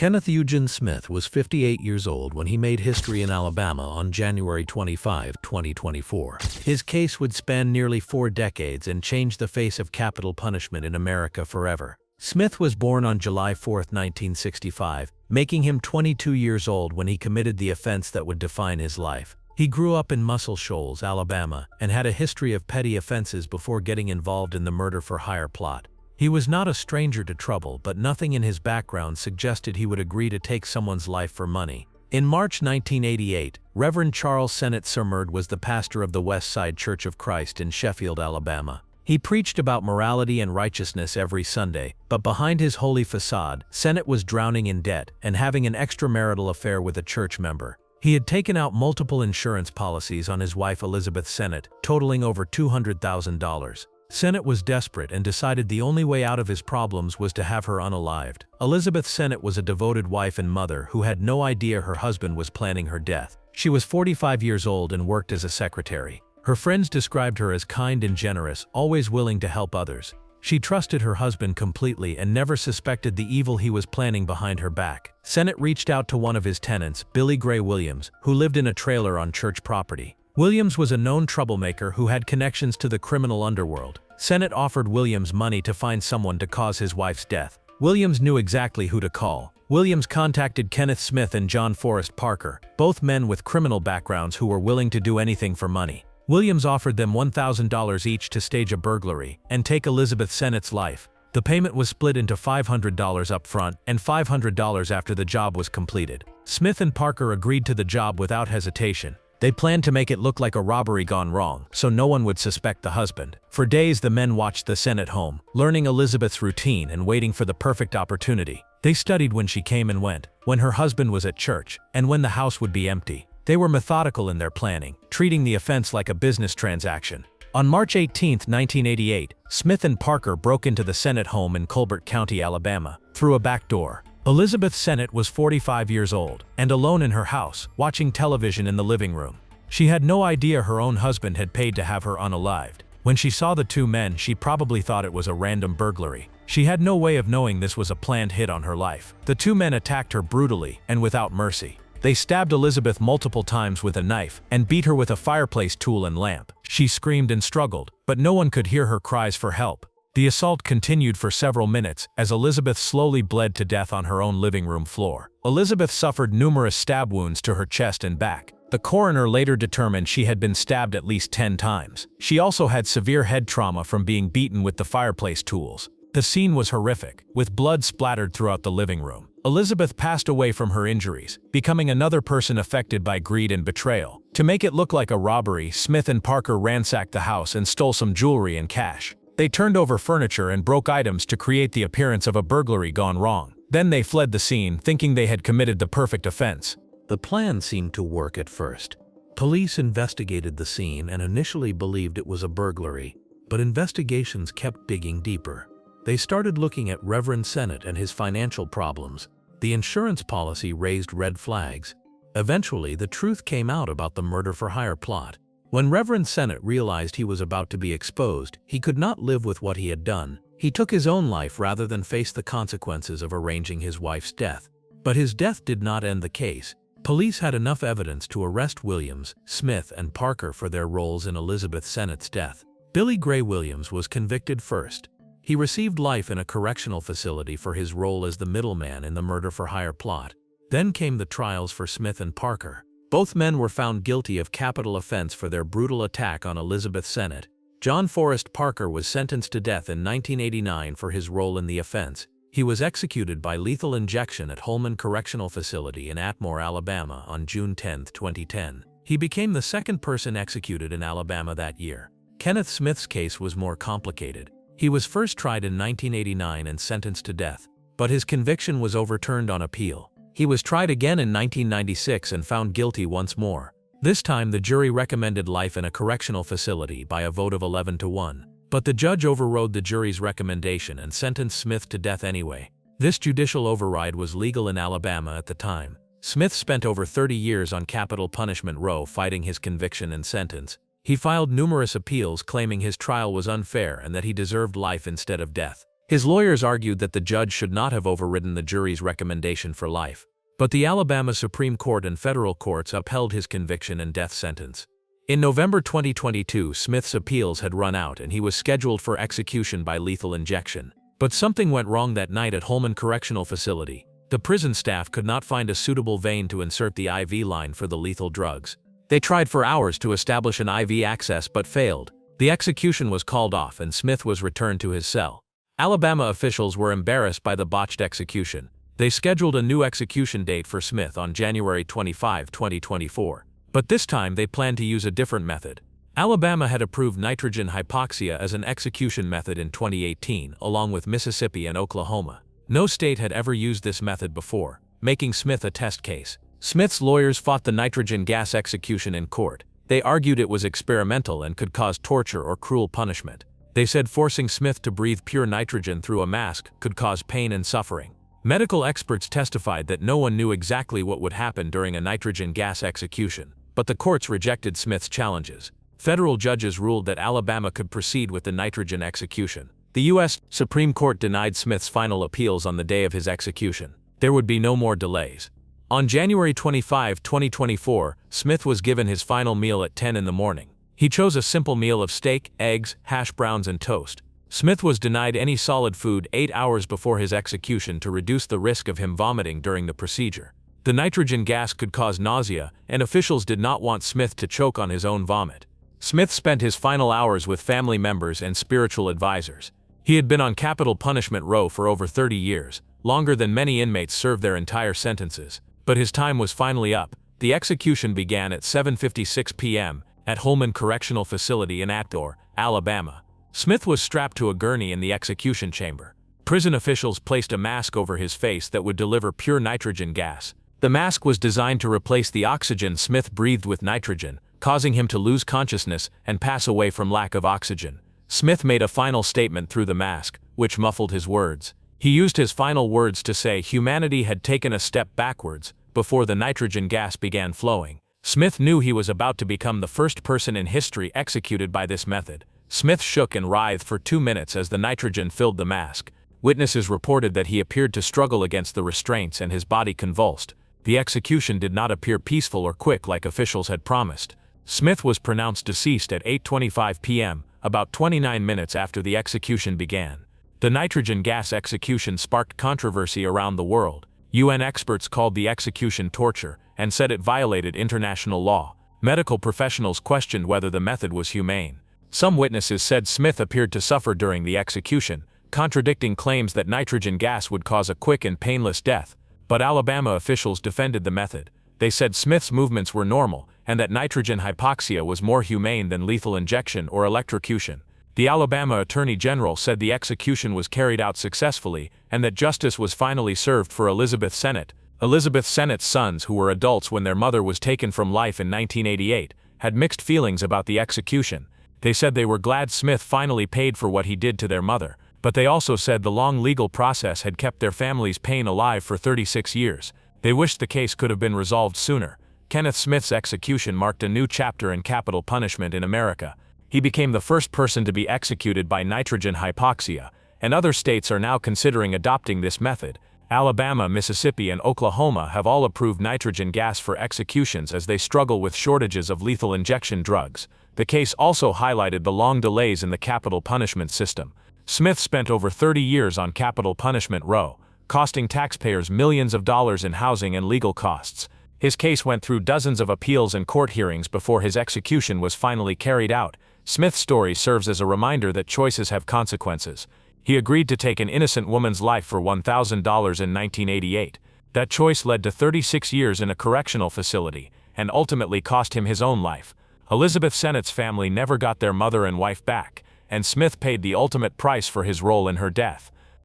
Kenneth Eugene Smith was 58 years old when he made history in Alabama on January 25, 2024. His case would span nearly 4 decades and change the face of capital punishment in America forever. Smith was born on July 4, 1965, making him 22 years old when he committed the offense that would define his life. He grew up in Muscle Shoals, Alabama, and had a history of petty offenses before getting involved in the murder-for-hire plot. He was not a stranger to trouble, but nothing in his background suggested he would agree to take someone's life for money. In March 1988, Reverend Charles Sennett Surmerd was the pastor of the West Side Church of Christ in Sheffield, Alabama. He preached about morality and righteousness every Sunday, but behind his holy facade, Sennett was drowning in debt and having an extramarital affair with a church member. He had taken out multiple insurance policies on his wife Elizabeth Sennett, totaling over $200,000. Sennett was desperate and decided the only way out of his problems was to have her unalived. Elizabeth Sennett was a devoted wife and mother who had no idea her husband was planning her death. She was 45 years old and worked as a secretary. Her friends described her as kind and generous, always willing to help others. She trusted her husband completely and never suspected the evil he was planning behind her back. Sennett reached out to one of his tenants, Billy Gray Williams, who lived in a trailer on church property. Williams was a known troublemaker who had connections to the criminal underworld. Sennett offered Williams money to find someone to cause his wife's death. Williams knew exactly who to call. Williams contacted Kenneth Smith and John Forrest Parker, both men with criminal backgrounds who were willing to do anything for money. Williams offered them $1,000 each to stage a burglary and take Elizabeth Sennett's life. The payment was split into $500 up front and $500 after the job was completed. Smith and Parker agreed to the job without hesitation. They planned to make it look like a robbery gone wrong, so no one would suspect the husband. For days the men watched the Sennett home, learning Elizabeth's routine and waiting for the perfect opportunity. They studied when she came and went, when her husband was at church, and when the house would be empty. They were methodical in their planning, treating the offense like a business transaction. On March 18, 1988, Smith and Parker broke into the Sennett home in Colbert County, Alabama, through a back door. Elizabeth Sennett was 45 years old and alone in her house, watching television in the living room. She had no idea her own husband had paid to have her unalived. When she saw the two men, she probably thought it was a random burglary. She had no way of knowing this was a planned hit on her life. The two men attacked her brutally and without mercy. They stabbed Elizabeth multiple times with a knife and beat her with a fireplace tool and lamp. She screamed and struggled, but no one could hear her cries for help. The assault continued for several minutes as Elizabeth slowly bled to death on her own living room floor. Elizabeth suffered numerous stab wounds to her chest and back. The coroner later determined she had been stabbed at least 10 times. She also had severe head trauma from being beaten with the fireplace tools. The scene was horrific, with blood splattered throughout the living room. Elizabeth passed away from her injuries, becoming another person affected by greed and betrayal. To make it look like a robbery, Smith and Parker ransacked the house and stole some jewelry and cash. They turned over furniture and broke items to create the appearance of a burglary gone wrong. Then they fled the scene, thinking they had committed the perfect offense. The plan seemed to work at first. Police investigated the scene and initially believed it was a burglary, but investigations kept digging deeper. They started looking at Reverend Sennett and his financial problems. The insurance policy raised red flags. Eventually, the truth came out about the murder-for-hire plot. When Reverend Sennett realized he was about to be exposed, he could not live with what he had done. He took his own life rather than face the consequences of arranging his wife's death. But his death did not end the case. Police had enough evidence to arrest Williams, Smith, and Parker for their roles in Elizabeth Sennett's death. Billy Gray Williams was convicted first. He received life in a correctional facility for his role as the middleman in the murder-for-hire plot. Then came the trials for Smith and Parker. Both men were found guilty of capital offense for their brutal attack on Elizabeth Sennett. John Forrest Parker was sentenced to death in 1989 for his role in the offense. He was executed by lethal injection at Holman Correctional Facility in Atmore, Alabama on June 10, 2010. He became the second person executed in Alabama that year. Kenneth Smith's case was more complicated. He was first tried in 1989 and sentenced to death, but his conviction was overturned on appeal. He was tried again in 1996 and found guilty once more. This time the jury recommended life in a correctional facility by a vote of 11-1. But the judge overrode the jury's recommendation and sentenced Smith to death anyway. This judicial override was legal in Alabama at the time. Smith spent over 30 years on capital punishment row fighting his conviction and sentence. He filed numerous appeals claiming his trial was unfair and that he deserved life instead of death. His lawyers argued that the judge should not have overridden the jury's recommendation for life. But the Alabama Supreme Court and federal courts upheld his conviction and death sentence. In November 2022, Smith's appeals had run out and he was scheduled for execution by lethal injection. But something went wrong that night at Holman Correctional Facility. The prison staff could not find a suitable vein to insert the IV line for the lethal drugs. They tried for hours to establish an IV access but failed. The execution was called off and Smith was returned to his cell. Alabama officials were embarrassed by the botched execution. They scheduled a new execution date for Smith on January 25, 2024. But this time they planned to use a different method. Alabama had approved nitrogen hypoxia as an execution method in 2018, along with Mississippi and Oklahoma. No state had ever used this method before, making Smith a test case. Smith's lawyers fought the nitrogen gas execution in court. They argued it was experimental and could cause torture or cruel punishment. They said forcing Smith to breathe pure nitrogen through a mask could cause pain and suffering. Medical experts testified that no one knew exactly what would happen during a nitrogen gas execution, but the courts rejected Smith's challenges. Federal judges ruled that Alabama could proceed with the nitrogen execution. The U.S. Supreme Court denied Smith's final appeals on the day of his execution. There would be no more delays. On January 25, 2024, Smith was given his final meal at 10 in the morning. He chose a simple meal of steak, eggs, hash browns, and toast. Smith was denied any solid food 8 hours before his execution to reduce the risk of him vomiting during the procedure. The nitrogen gas could cause nausea, and officials did not want Smith to choke on his own vomit. Smith spent his final hours with family members and spiritual advisors. He had been on capital punishment row for over 30 years, longer than many inmates served their entire sentences. But his time was finally up. The execution began at 7:56 p.m. at Holman Correctional Facility in Attor, Alabama. Smith was strapped to a gurney in the execution chamber. Prison officials placed a mask over his face that would deliver pure nitrogen gas. The mask was designed to replace the oxygen Smith breathed with nitrogen, causing him to lose consciousness and pass away from lack of oxygen. Smith made a final statement through the mask, which muffled his words. He used his final words to say humanity had taken a step backwards before the nitrogen gas began flowing. Smith knew he was about to become the first person in history executed by this method. Smith shook and writhed for 2 minutes as the nitrogen filled the mask. Witnesses reported that he appeared to struggle against the restraints and his body convulsed. The execution did not appear peaceful or quick like officials had promised. Smith was pronounced deceased at 8:25 p.m., about 29 minutes after the execution began. The nitrogen gas execution sparked controversy around the world. UN experts called the execution torture and said it violated international law. Medical professionals questioned whether the method was humane. Some witnesses said Smith appeared to suffer during the execution, contradicting claims that nitrogen gas would cause a quick and painless death. But Alabama officials defended the method. They said Smith's movements were normal and that nitrogen hypoxia was more humane than lethal injection or electrocution. The Alabama Attorney General said the execution was carried out successfully and that justice was finally served for Elizabeth Sennett. Elizabeth Sennett's sons, who were adults when their mother was taken from life in 1988, had mixed feelings about the execution. They said they were glad Smith finally paid for what he did to their mother, but they also said the long legal process had kept their family's pain alive for 36 years. They wished the case could have been resolved sooner. Kenneth Smith's execution marked a new chapter in capital punishment in America. He became the first person to be executed by nitrogen hypoxia, and other states are now considering adopting this method. Alabama, Mississippi, and Oklahoma have all approved nitrogen gas for executions as they struggle with shortages of lethal injection drugs. The case also highlighted the long delays in the capital punishment system. Smith spent over 30 years on capital punishment row, costing taxpayers millions of dollars in housing and legal costs. His case went through dozens of appeals and court hearings before his execution was finally carried out. Smith's story serves as a reminder that choices have consequences. He agreed to take an innocent woman's life for $1,000 in 1988. That choice led to 36 years in a correctional facility, and ultimately cost him his own life. Elizabeth Sennett's family never got their mother and wife back, and Smith paid the ultimate price for his role in her death.